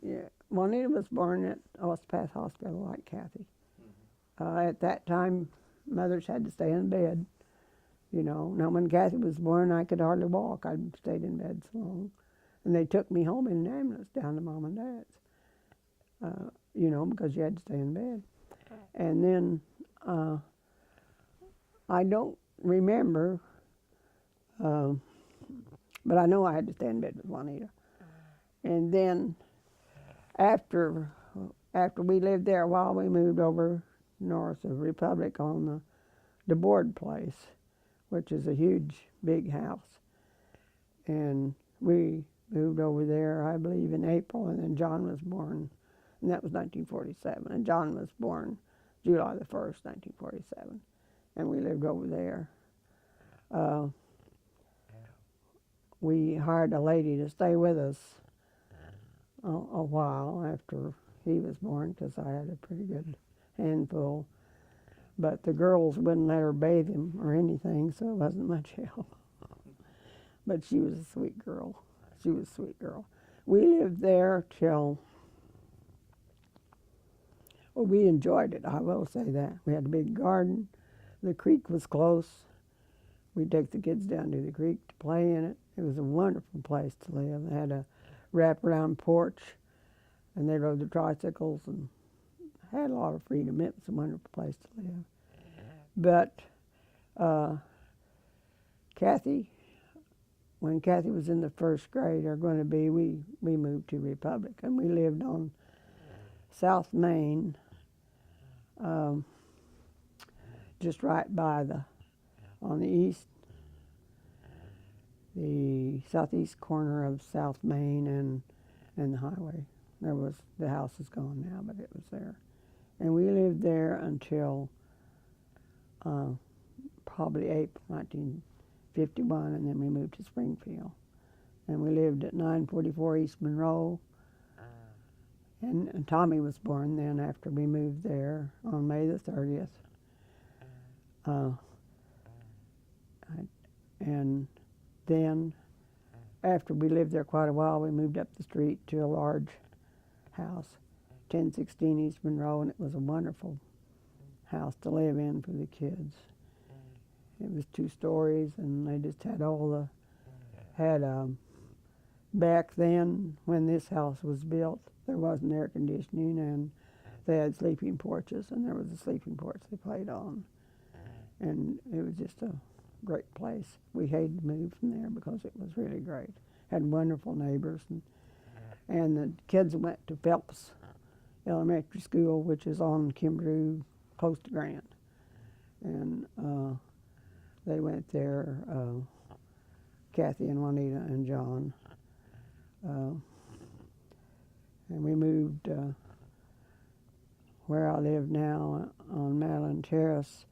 Yeah. Juanita was born at Osteopath Hospital like Kathy. At that time, mothers had to stay in bed. You know, now when Kathy was born, I could hardly walk. I'd stayed in bed so long. And they took me home in an ambulance down to Mom and Dad's, you know, because you had to stay in bed. And then I don't remember, but I know I had to stay in bed with Juanita. And then after we lived there a while, we moved over north of Republic on the Board place, which is a huge, big house. And we moved over there, I believe, in April, and then John was born, and that was 1947. And John was born July the 1st, 1947, and we lived over there. We hired a lady to stay with us a while after he was born, because I had a pretty good handful. But the girls wouldn't let her bathe him or anything, so it wasn't much help. But she was a sweet girl. She was a sweet girl. We lived there till, well, we enjoyed it, I will say that. We had a big garden. The creek was close. We'd take the kids down to the creek to play in it. It was a wonderful place to live. They had a wraparound porch, and they rode the tricycles and had a lot of freedom. It was a wonderful place to live. But Kathy, when Kathy was in the first grade, or going to be, we moved to Republic, and we lived on South Main, just right by on the southeast corner of South Main and the highway. The house is gone now, but it was there. And we lived there until probably April 1951, and then we moved to Springfield. And we lived at 944 East Monroe. And Tommy was born then after we moved there on May the 30th. And then after we lived there quite a while, we moved up the street to a large house, 1016 East Monroe, and it was a wonderful house to live in for the kids. It was 2 stories, and they just had back then, when this house was built, there wasn't air conditioning, and they had sleeping porches, and there was a sleeping porch they played on. And it was just a great place. We hated to move from there because it was really great. Had wonderful neighbors, and the kids went to Phelps Elementary School, which is on Kimbrough, close to Grant. And they went there, Kathy and Juanita and John. And we moved where I live now on Madeline Terrace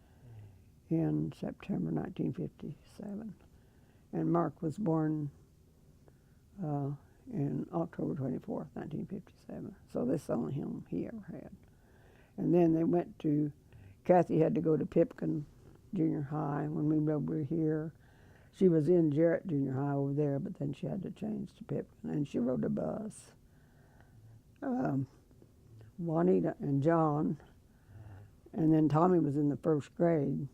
in September 1957. And Mark was born in October 24th, 1957. So this is the only him he ever had. And then they went to, Kathy had to go to Pipkin Junior High when we moved over here. She was in Jarrett Junior High over there, but then she had to change to Pipkin, and she rode a bus. Juanita and John, and then Tommy was in the first grade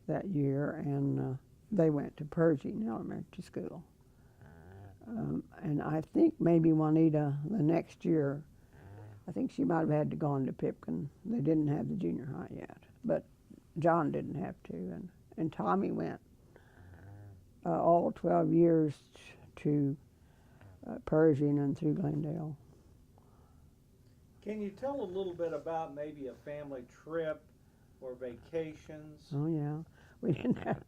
that year, and they went to Pershing Elementary School. And I think maybe Juanita the next year, I think she might have had to go on to Pipkin. They didn't have the junior high yet, but John didn't have to, and Tommy went all 12 years to Pershing and through Glendale. Can you tell a little bit about maybe a family trip or vacations? Oh yeah, we didn't have,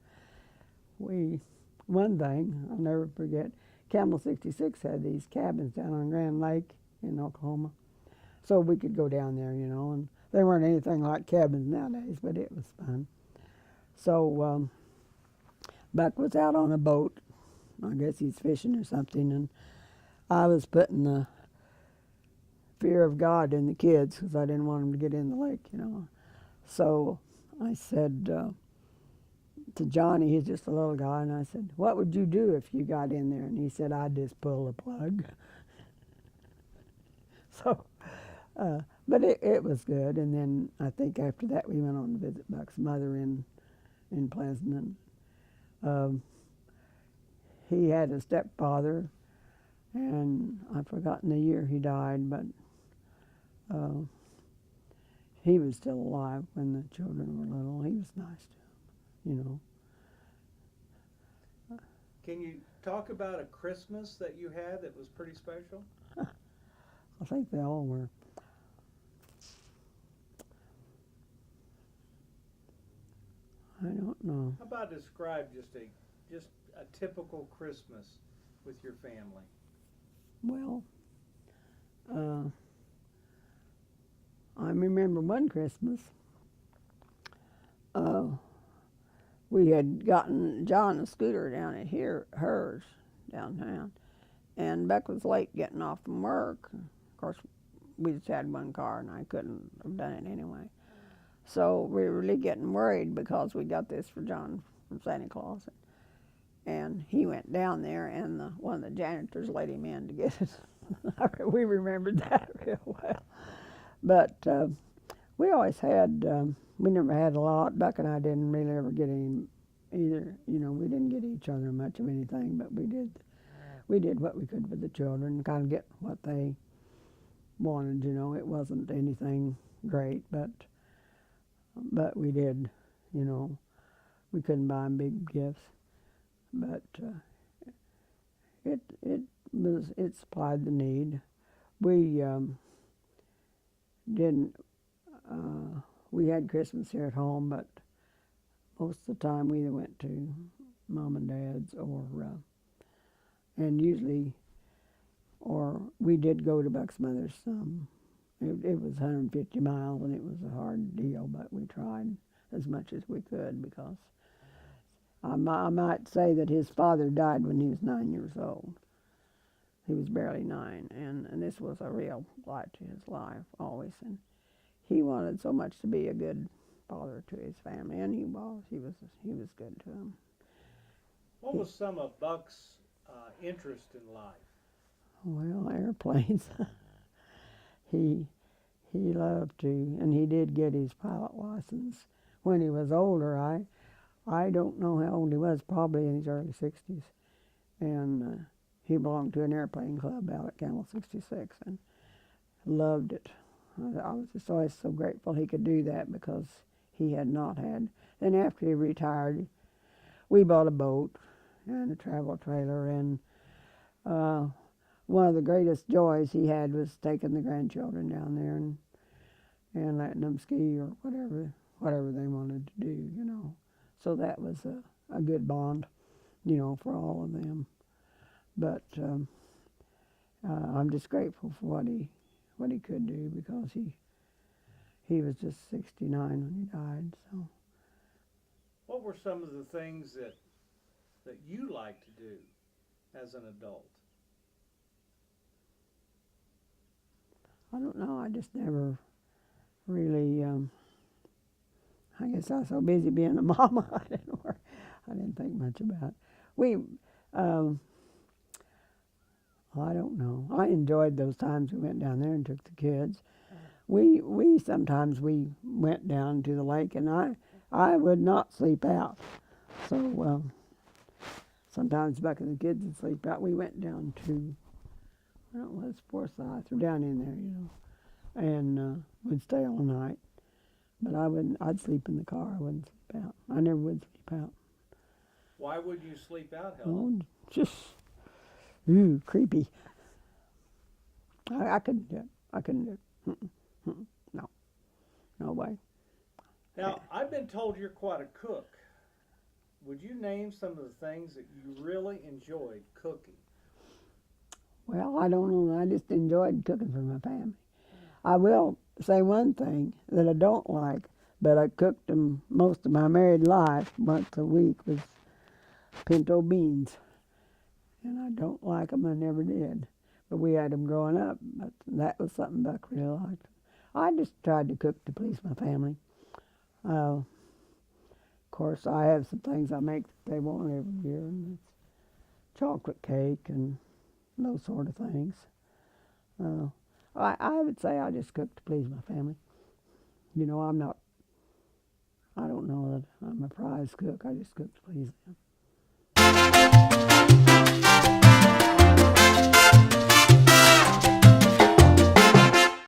one thing I'll never forget, Camel 66 had these cabins down on Grand Lake in Oklahoma. So we could go down there, you know, and they weren't anything like cabins nowadays, but it was fun. So Buck was out on a boat. I guess he's fishing or something, and I was putting the fear of God in the kids because I didn't want them to get in the lake, you know. So I said to Johnny, he's just a little guy, and I said, "What would you do if you got in there?" And he said, "I'd just pull the plug." So, but it was good. And then I think after that we went on to visit Buck's mother in Pleasant. Um, he had a stepfather, and I've forgotten the year he died, but uh, he was still alive when the children were little. He was nice to them, Can you talk about a Christmas that you had that was pretty special? I think they all were. I don't know. How about describe just a typical Christmas with your family? Well, I remember one Christmas, we had gotten John a scooter down at hers downtown, and Beck was late getting off from work. Of course, we just had one car, and I couldn't have done it anyway. So we were really getting worried because we got this for John from Santa Claus, and he went down there, and one of the janitors let him in to get it. We remembered that real well. But we always had, we never had a lot. Buck and I didn't really ever get any either. We didn't get each other much of anything, but we did what we could for the children, kind of get what they wanted. It wasn't anything great, but we did. We couldn't buy them big gifts, but it supplied the need. We didn't. We had Christmas here at home, but most of the time we either went to Mom and Dad's and usually, or we did go to Buck's mother's some. It was 150 miles, and it was a hard deal, but we tried as much as we could because I might say that his father died when he was 9 years old. He was barely 9, and this was a real blight to his life always. And he wanted so much to be a good father to his family, and he was. He was good to him. What was some of Buck's interest in life? Well, airplanes. He loved to, and he did get his pilot license when he was older. I don't know how old he was, probably in his early 60s, and he belonged to an airplane club out at Camel 66 and loved it. I was just always so grateful he could do that because he had not had. Then after he retired, we bought a boat and a travel trailer, and one of the greatest joys he had was taking the grandchildren down there and letting them ski or whatever they wanted to do. So that was a good bond, for all of them. But I'm just grateful for what he could do because he was just 69 when he died. So, what were some of the things that you liked to do as an adult? I don't know. I just never really. I guess I was so busy being a mama, I didn't think much about it. I don't know. I enjoyed those times we went down there and took the kids. We sometimes we went down to the lake, and I would not sleep out. So sometimes Buck and the kids would sleep out. We went down to, I don't know, it was Forsyth or down in there, and we'd stay all night. But I'd sleep in the car. I wouldn't sleep out. I never would sleep out. Why would you sleep out, Helen? Oh, just creepy. I couldn't do it. I couldn't do it. No way. Now, I've been told you're quite a cook. Would you name some of the things that you really enjoyed cooking? Well, I don't know. I just enjoyed cooking for my family. I will say one thing that I don't like, but I cooked them most of my married life once a week, was pinto beans. And I don't like them. I never did. But we had them growing up. But that was something Buck really liked. I just tried to cook to please my family. Of course, I have some things I make that they want every year, and it's chocolate cake and those sort of things. I would say I just cook to please my family. You know, I don't know that I'm a prize cook. I just cook to please them.